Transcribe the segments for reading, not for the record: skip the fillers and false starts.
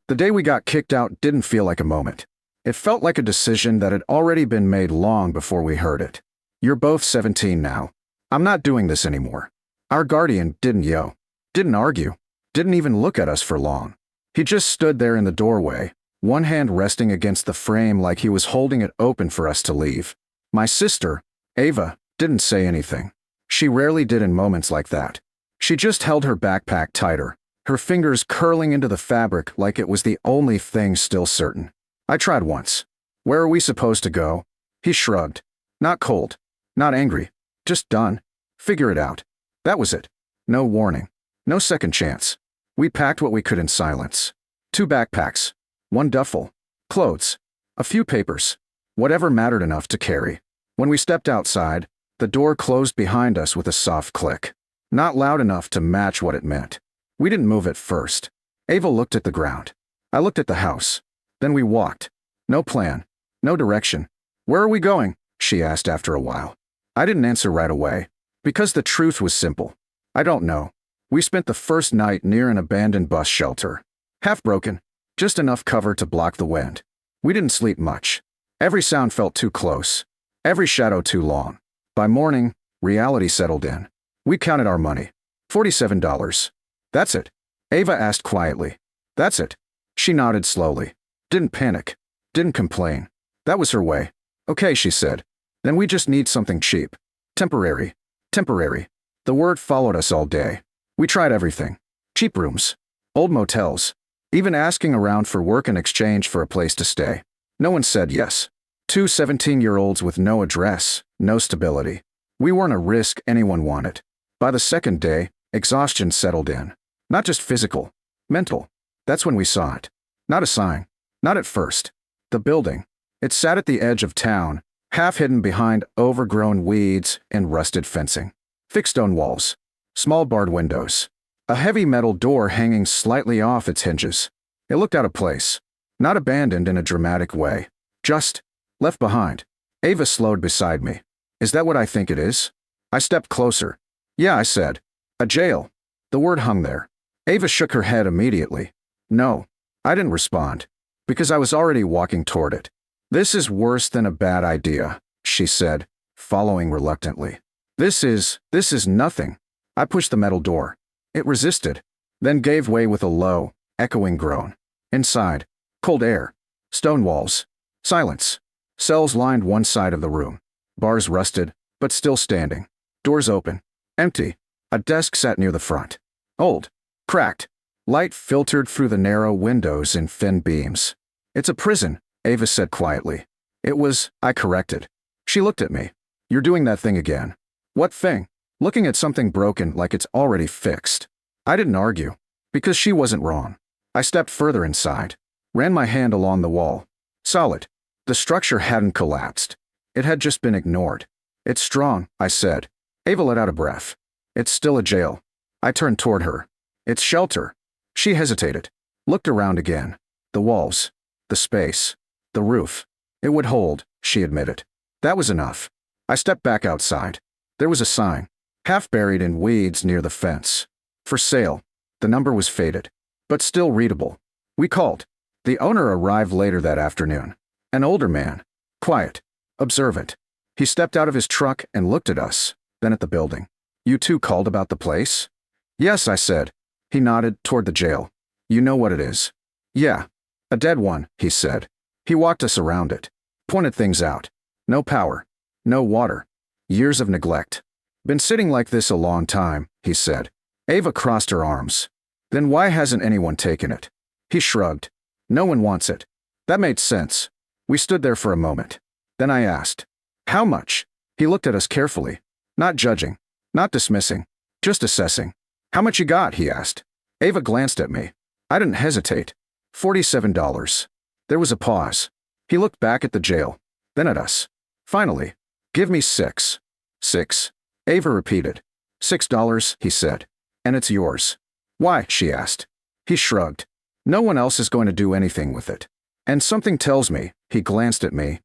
The day we got kicked out didn't feel like a moment. It felt like a decision that had already been made long before we heard it. You're both 17 now. I'm not doing this anymore. Our guardian didn't argue, didn't even look at us for long. He just stood there in the doorway, one hand resting against the frame like he was holding it open for us to leave. My sister, Ava, didn't say anything. She rarely did in moments like that. She just held her backpack tighter, her fingers curling into the fabric like it was the only thing still certain. I tried once. Where are we supposed to go? He shrugged. Not cold. Not angry. Just done. Figure it out. That was it. No warning. No second chance. We packed what we could in silence. 2 backpacks. 1 duffel. Clothes. A few papers. Whatever mattered enough to carry. When we stepped outside, the door closed behind us with a soft click. Not loud enough to match what it meant. We didn't move at first. Ava looked at the ground. I looked at the house. Then we walked. No plan. No direction. Where are we going? She asked after a while. I didn't answer right away, because the truth was simple. I don't know. We spent the first night near an abandoned bus shelter. Half broken, just enough cover to block the wind. We didn't sleep much. Every sound felt too close. Every shadow too long. By morning, reality settled in. We counted our money. $47. That's it. Ava asked quietly. That's it. She nodded slowly. Didn't panic. Didn't complain. That was her way. Okay, she said. Then we just need something cheap. Temporary. Temporary. The word followed us all day. We tried everything. Cheap rooms. Old motels. Even asking around for work in exchange for a place to stay. No one said yes. 2 17-year-olds with no address, no stability. We weren't a risk anyone wanted. By the second day, exhaustion settled in. Not just physical. Mental. That's when we saw it. Not a sign. Not at first. The building. It sat at the edge of town, half hidden behind overgrown weeds and rusted fencing. Thick stone walls. Small barred windows. A heavy metal door hanging slightly off its hinges. It looked out of place. Not abandoned in a dramatic way. Just left behind. Ava slowed beside me. Is that what I think it is? I stepped closer. Yeah, I said. A jail. The word hung there. Ava shook her head immediately. No. I didn't respond. Because I was already walking toward it. This is worse than a bad idea, she said, following reluctantly. This is nothing. I pushed the metal door. It resisted, then gave way with a low, echoing groan. Inside, cold air, stone walls, silence. Cells lined one side of the room. Bars rusted, but still standing. Doors open. Empty. A desk sat near the front. Old. Cracked. Light filtered through the narrow windows in thin beams. It's a prison, Ava said quietly. It was, I corrected. She looked at me. You're doing that thing again. What thing? Looking at something broken like it's already fixed. I didn't argue. Because she wasn't wrong. I stepped further inside. Ran my hand along the wall. Solid. The structure hadn't collapsed. It had just been ignored. It's strong, I said. Ava let out a breath. It's still a jail. I turned toward her. It's shelter. She hesitated. Looked around again. The walls. The space. The roof. It would hold, she admitted. That was enough. I stepped back outside. There was a sign, half buried in weeds near the fence. For sale. The number was faded, but still readable. We called. The owner arrived later that afternoon. An older man. Quiet. Observant. He stepped out of his truck and looked at us, then at the building. You two called about the place? Yes, I said. He nodded toward the jail. You know what it is? Yeah. A dead one, he said. He walked us around it. Pointed things out. No power. No water. Years of neglect. Been sitting like this a long time, he said. Ava crossed her arms. Then why hasn't anyone taken it? He shrugged. No one wants it. That made sense. We stood there for a moment. Then I asked, how much? He looked at us carefully. Not judging. Not dismissing. Just assessing. How much you got? He asked. Ava glanced at me. I didn't hesitate. $47. There was a pause. He looked back at the jail, then at us. Finally, give me 6. 6. Ava repeated. $6, he said. And it's yours. Why? She asked. He shrugged. No one else is going to do anything with it. And something tells me, he glanced at me,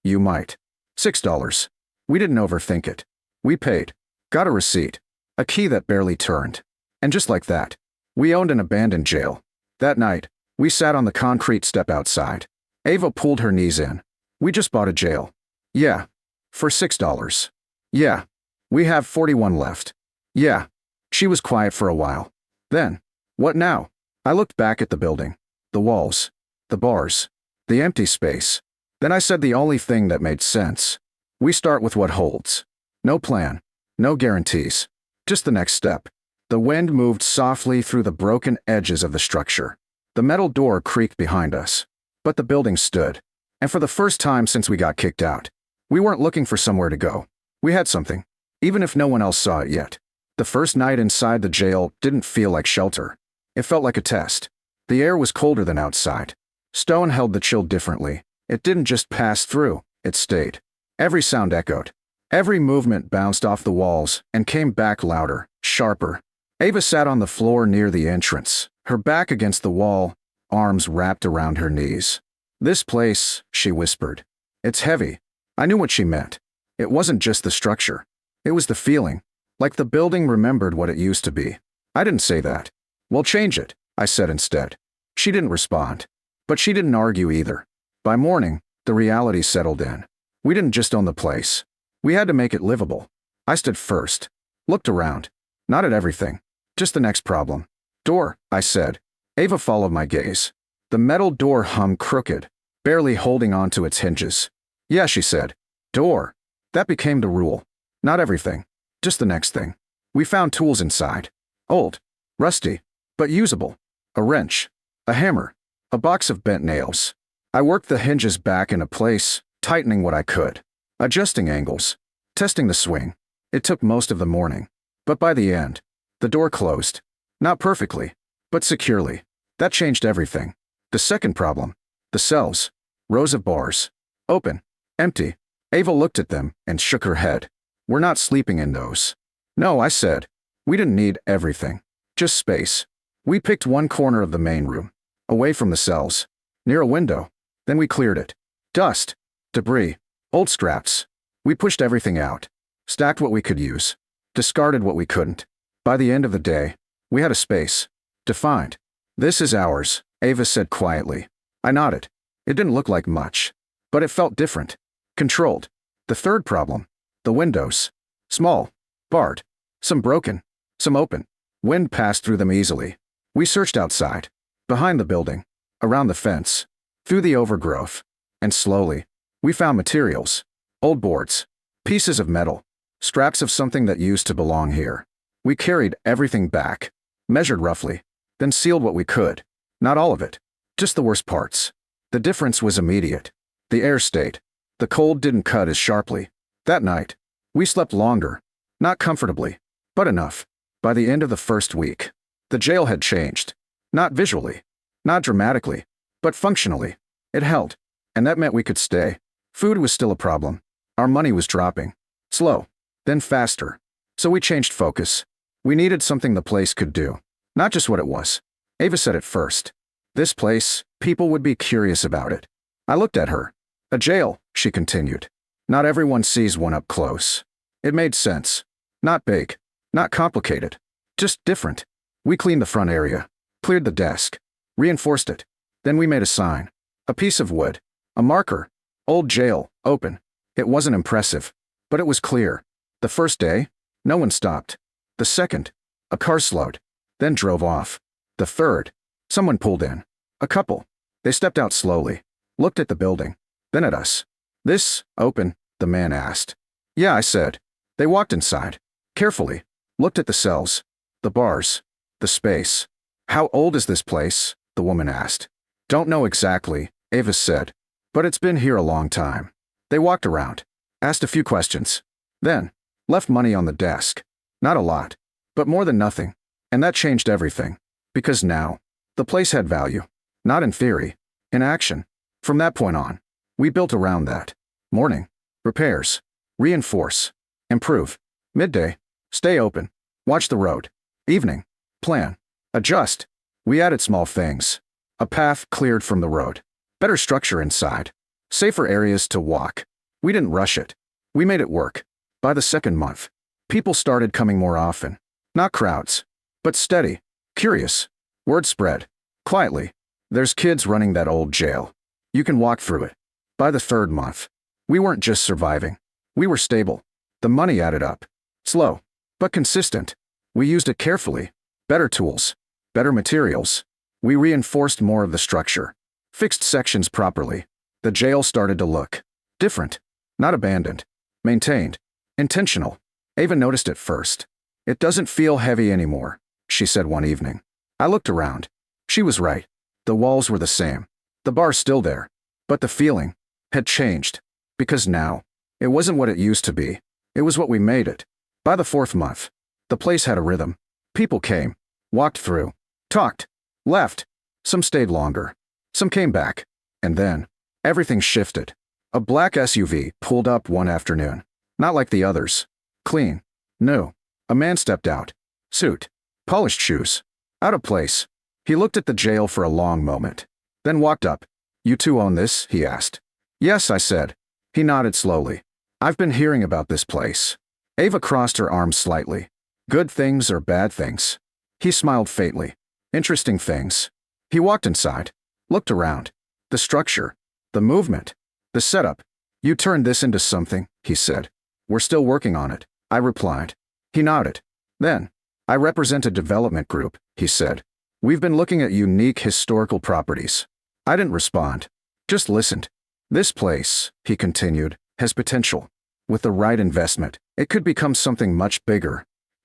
you might. $6. We didn't overthink it. We paid. Got a receipt. A key that barely turned. And just like that, we owned an abandoned jail. That night, We sat on the concrete step outside. Ava pulled her knees in. We just bought a jail. Yeah. For $6. Yeah. We have 41 left. Yeah. She was quiet for a while. Then, what now? I looked back at the building. The walls. The bars. The empty space. Then I said the only thing that made sense. We start with what holds. No plan. No guarantees. Just the next step. The wind moved softly through the broken edges of the structure. The metal door creaked behind us. But the building stood. And for the first time since we got kicked out, we weren't looking for somewhere to go. We had something, even if no one else saw it yet. The first night inside the jail didn't feel like shelter. It felt like a test. The air was colder than outside. Stone held the chill differently. It didn't just pass through, it stayed. Every sound echoed. Every movement bounced off the walls and came back louder, sharper. Ava sat on the floor near the entrance, her back against the wall, arms wrapped around her knees. This place, she whispered. It's heavy. I knew what she meant. It wasn't just the structure. It was the feeling, like the building remembered what it used to be. I didn't say that. Well, change it, I said instead. She didn't respond. But she didn't argue either. By morning, the reality settled in. We didn't just own the place. We had to make it livable. I stood first. Looked around. Not at everything. Just the next problem. Door, I said. Ava followed my gaze. The metal door hung crooked, barely holding onto its hinges. Yeah, she said. Door. That became the rule. Not everything. Just the next thing. We found tools inside. Old. Rusty. But usable. A wrench. A hammer. A box of bent nails. I worked the hinges back into place, tightening what I could. Adjusting angles. Testing the swing. It took most of the morning. But by the end, the door closed. Not perfectly, but securely. That changed everything. The second problem. The cells. Rows of bars. Open. Empty. Ava looked at them and shook her head. We're not sleeping in those. No, I said. We didn't need everything. Just space. We picked one corner of the main room. Away from the cells. Near a window. Then we cleared it. Dust. Debris. Old scraps. We pushed everything out. Stacked what we could use. Discarded what we couldn't. By the end of the day, we had a space. Defined. This is ours, Ava said quietly. I nodded. It didn't look like much. But it felt different. Controlled. The third problem. The windows. Small. Barred. Some broken. Some open. Wind passed through them easily. We searched outside. Behind the building. Around the fence. Through the overgrowth. And slowly, we found materials. Old boards. Pieces of metal. Scraps of something that used to belong here. We carried everything back. Measured roughly. Then sealed what we could. Not all of it. Just the worst parts. The difference was immediate. The air stayed. The cold didn't cut as sharply. That night, we slept longer. Not comfortably, but enough. By the end of the first week, the jail had changed. Not visually. Not dramatically. But functionally. It held. And that meant we could stay. Food was still a problem. Our money was dropping. Slow. Then faster. So we changed focus. We needed something the place could do. Not just what it was. Ava said it first. This place, people would be curious about it. I looked at her. A jail, she continued. Not everyone sees one up close. It made sense. Not big. Not complicated. Just different. We cleaned the front area. Cleared the desk. Reinforced it. Then we made a sign. A piece of wood. A marker. Old jail, open. It wasn't impressive. But it was clear. The first day, no one stopped. The second, a car slowed. Then drove off. The third, someone pulled in. A couple. They stepped out slowly. Looked at the building. Then at us. This, open, the man asked. Yeah, I said. They walked inside. Carefully. Looked at the cells. The bars. The space. How old is this place? The woman asked. Don't know exactly, Ava said. But it's been here a long time. They walked around. Asked a few questions. Then, left money on the desk. Not a lot. But more than nothing. And that changed everything. Because now, the place had value. Not in theory. In action. From that point on, we built around that. Morning. Repairs. Reinforce. Improve. Midday. Stay open. Watch the road. Evening. Plan. Adjust. We added small things. A path cleared from the road. Better structure inside. Safer areas to walk. We didn't rush it. We made it work. By the second month, people started coming more often. Not crowds, but steady. Curious. Word spread. Quietly. There's kids running that old jail. You can walk through it. By the third month, we weren't just surviving. We were stable. The money added up. Slow, but consistent. We used it carefully. Better tools. Better materials. We reinforced more of the structure. Fixed sections properly. The jail started to look different. Not abandoned. Maintained. Intentional. Ava noticed it first. It doesn't feel heavy anymore, she said one evening. I looked around. She was right. The walls were the same. The bar's still there. But the feeling had changed. Because now, it wasn't what it used to be. It was what we made it. By the fourth month, the place had a rhythm. People came, walked through, talked, left. Some stayed longer. Some came back. And then, everything shifted. A black SUV pulled up one afternoon. Not like the others. Clean. New. A man stepped out. Suit. Polished shoes. Out of place. He looked at the jail for a long moment. Then walked up. You two own this? He asked. Yes, I said. He nodded slowly. I've been hearing about this place. Ava crossed her arms slightly. Good things or bad things? He smiled faintly. Interesting things. He walked inside. Looked around. The structure. The movement. The setup. You turned this into something, he said. We're still working on it, I replied. He nodded. Then, I represent a development group, he said. We've been looking at unique historical properties. I didn't respond. Just listened. This place, he continued, has potential. With the right investment, it could become something much bigger.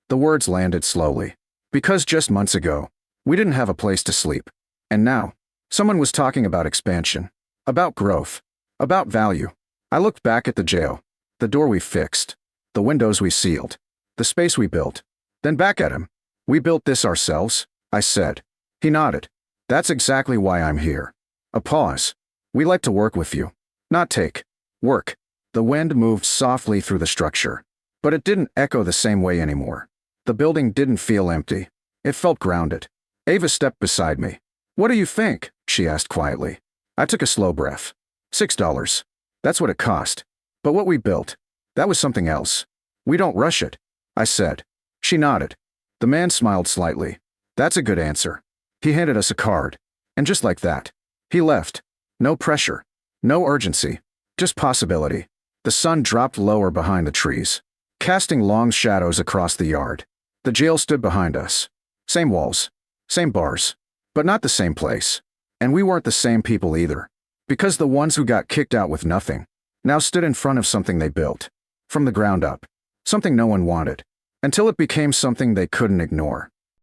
The words landed slowly. Because just months ago, we didn't have a place to sleep. And now, someone was talking about expansion. About growth. About value. I looked back at the jail. The door we fixed. The windows we sealed. The space we built. Then back at him. We built this ourselves, I said. He nodded. That's exactly why I'm here. A pause. We like to work with you. Not take. Work. The wind moved softly through the structure. But it didn't echo the same way anymore. The building didn't feel empty. It felt grounded. Ava stepped beside me. What do you think? She asked quietly. I took a slow breath. $6. That's what it cost. But what we built, that was something else. We don't rush it, I said. She nodded. The man smiled slightly. That's a good answer. He handed us a card. And just like that, he left. No pressure. No urgency. Just possibility. The sun dropped lower behind the trees, casting long shadows across the yard. The jail stood behind us. Same walls. Same bars. But not the same place. And we weren't the same people either. Because the ones who got kicked out with nothing now stood in front of something they built. From the ground up. Something no one wanted. Until it became something they couldn't ignore.